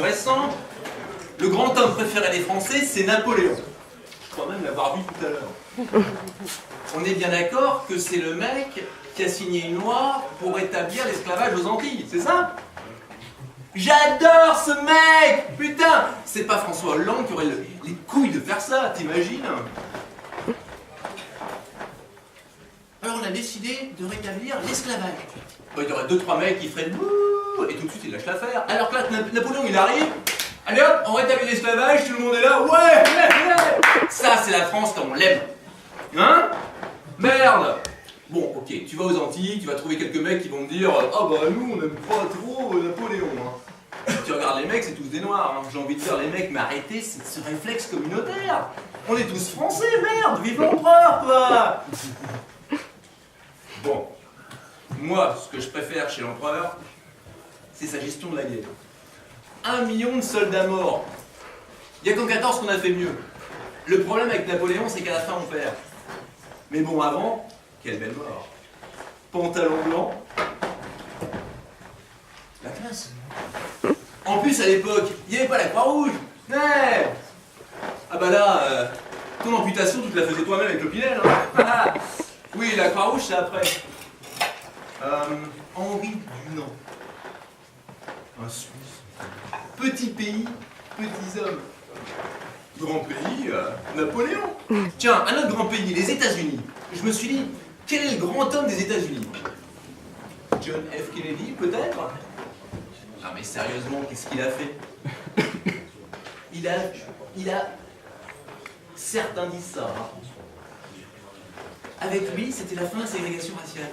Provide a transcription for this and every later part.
Récent, le grand homme préféré des Français, c'est Napoléon. Je crois même l'avoir vu tout à l'heure. On est bien d'accord que c'est le mec qui a signé une loi pour établir l'esclavage aux Antilles, c'est ça? J'adore ce mec! Putain! C'est pas François Hollande qui aurait les couilles de faire ça, t'imagines? Alors on a décidé de rétablir l'esclavage. Il y aurait 2-3 mecs qui feraient bouh, et tout de suite ils lâchent l'affaire. Alors que là, Napoléon il arrive, allez hop, on rétablit l'esclavage, tout le monde est là, ouais! Ça c'est la France comme on l'aime. Hein? Merde! Bon, ok, tu vas aux Antilles, tu vas trouver quelques mecs qui vont te dire ah bah nous on aime pas trop Napoléon. Hein. Tu regardes les mecs, c'est tous des noirs. Hein. J'ai envie de dire les mecs, mais arrêtez ce réflexe communautaire. On est tous français, merde, vive l'empereur quoi! Bon, moi, ce que je préfère chez l'empereur, c'est sa gestion de la guerre. 1 million de soldats morts. Il n'y a qu'en 14 qu'on a fait mieux. Le problème avec Napoléon, c'est qu'à la fin, on perd. Mais bon, avant, quelle belle mort. Pantalon blanc. La classe. En plus, à l'époque, il n'y avait pas la Croix-Rouge. Ouais. Ah bah là, ton amputation, tu te la faisais toi-même avec le Pinel. Hein. Oui, la Croix-Rouge, c'est après. Henri Dunant. Un Suisse. Petit pays, petits hommes. Grand pays, Napoléon. Tiens, un autre grand pays, les États-Unis. Je me suis dit, quel est le grand homme des États-Unis? John F. Kennedy, peut-être? Ah mais sérieusement, qu'est-ce qu'il a fait? Il a... Certains disent ça. Hein. Avec lui, c'était la fin de la ségrégation raciale.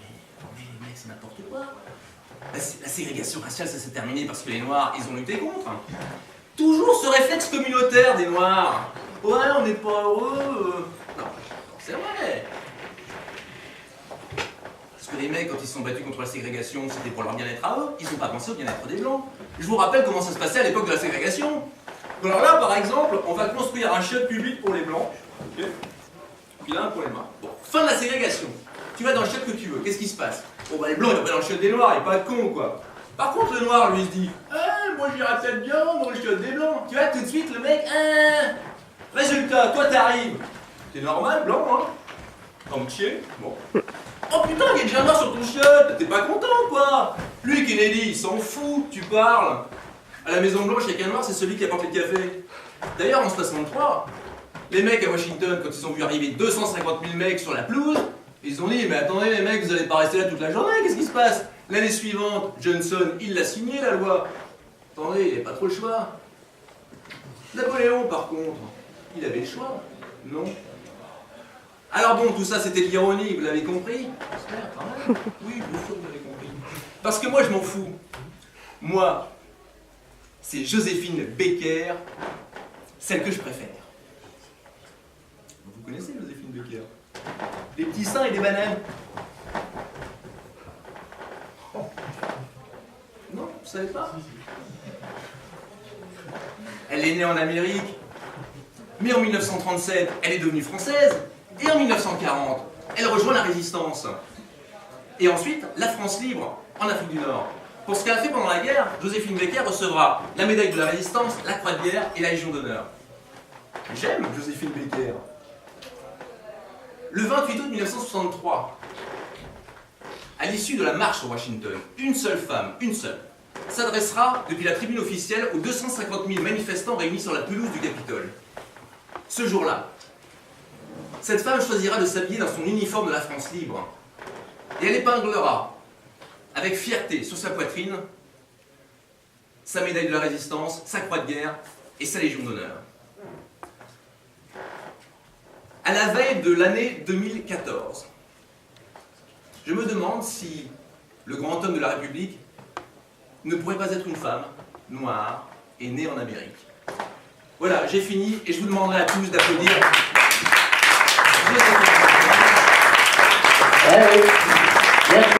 Mais les mecs, c'est n'importe quoi. La ségrégation raciale, ça s'est terminé parce que les Noirs, ils ont lutté contre. Toujours ce réflexe communautaire des Noirs. Ouais, on n'est pas heureux. Non, c'est vrai. Parce que les mecs, quand ils se sont battus contre la ségrégation, c'était pour leur bien-être à eux. Ils n'ont pas pensé au bien-être des Blancs. Je vous rappelle comment ça se passait à l'époque de la ségrégation. Alors là, par exemple, on va construire un chiotte public pour les Blancs. Okay. Puis là, un pour les Noirs. Bon, fin de la ségrégation. Tu vas dans le chiotte que tu veux. Qu'est-ce qui se passe? Bon, bah, les Blancs, ils vont pas dans le chiotte des Noirs, il n'est pas de con, quoi. Par contre, le Noir, lui, il se dit moi, j'irai peut-être bien dans le chiotte des Blancs. Tu vois, tout de suite, le mec, résultat, toi, t'arrives. T'es normal, blanc, hein? Tant que chier. Bon. Oh putain, il y a déjà un noir sur ton chiotte. T'es pas content, quoi? Lui, Kennedy, il s'en fout, tu parles. À la Maison Blanche, il y a qu'un noir, c'est celui qui apporte les cafés. D'ailleurs, en 63, les mecs à Washington, quand ils ont vu arriver 250 000 mecs sur la pelouse, ils ont dit, mais attendez les mecs, vous allez pas rester là toute la journée, qu'est-ce qui se passe? L'année suivante, Johnson, il l'a signé la loi. Attendez, il n'y avait pas trop le choix. Napoléon, par contre, il avait le choix, non? Alors bon, tout ça c'était de l'ironie, vous l'avez compris? J'espère, quand même. Oui, bien sûr, vous l'avez compris. Parce que moi, je m'en fous. Moi, c'est Joséphine Baker, celle que je préfère. Vous connaissez Joséphine Baker? Des petits seins et des bananes. Non, vous savez pas? Elle est née en Amérique, mais en 1937, elle est devenue française, et en 1940, elle rejoint la Résistance. Et ensuite, la France libre, en Afrique du Nord. Pour ce qu'elle a fait pendant la guerre, Joséphine Baker recevra la médaille de la Résistance, la Croix de guerre et la Légion d'honneur. J'aime Joséphine Baker. Le 28 août 1963, à l'issue de la marche sur Washington, une seule femme, une seule, s'adressera depuis la tribune officielle aux 250 000 manifestants réunis sur la pelouse du Capitole. Ce jour-là, cette femme choisira de s'habiller dans son uniforme de la France libre et elle épinglera avec fierté sur sa poitrine sa médaille de la Résistance, sa croix de guerre et sa Légion d'honneur. À la veille de l'année 2014, je me demande si le grand homme de la République ne pourrait pas être une femme noire et née en Amérique. Voilà, j'ai fini et je vous demanderai à tous d'applaudir.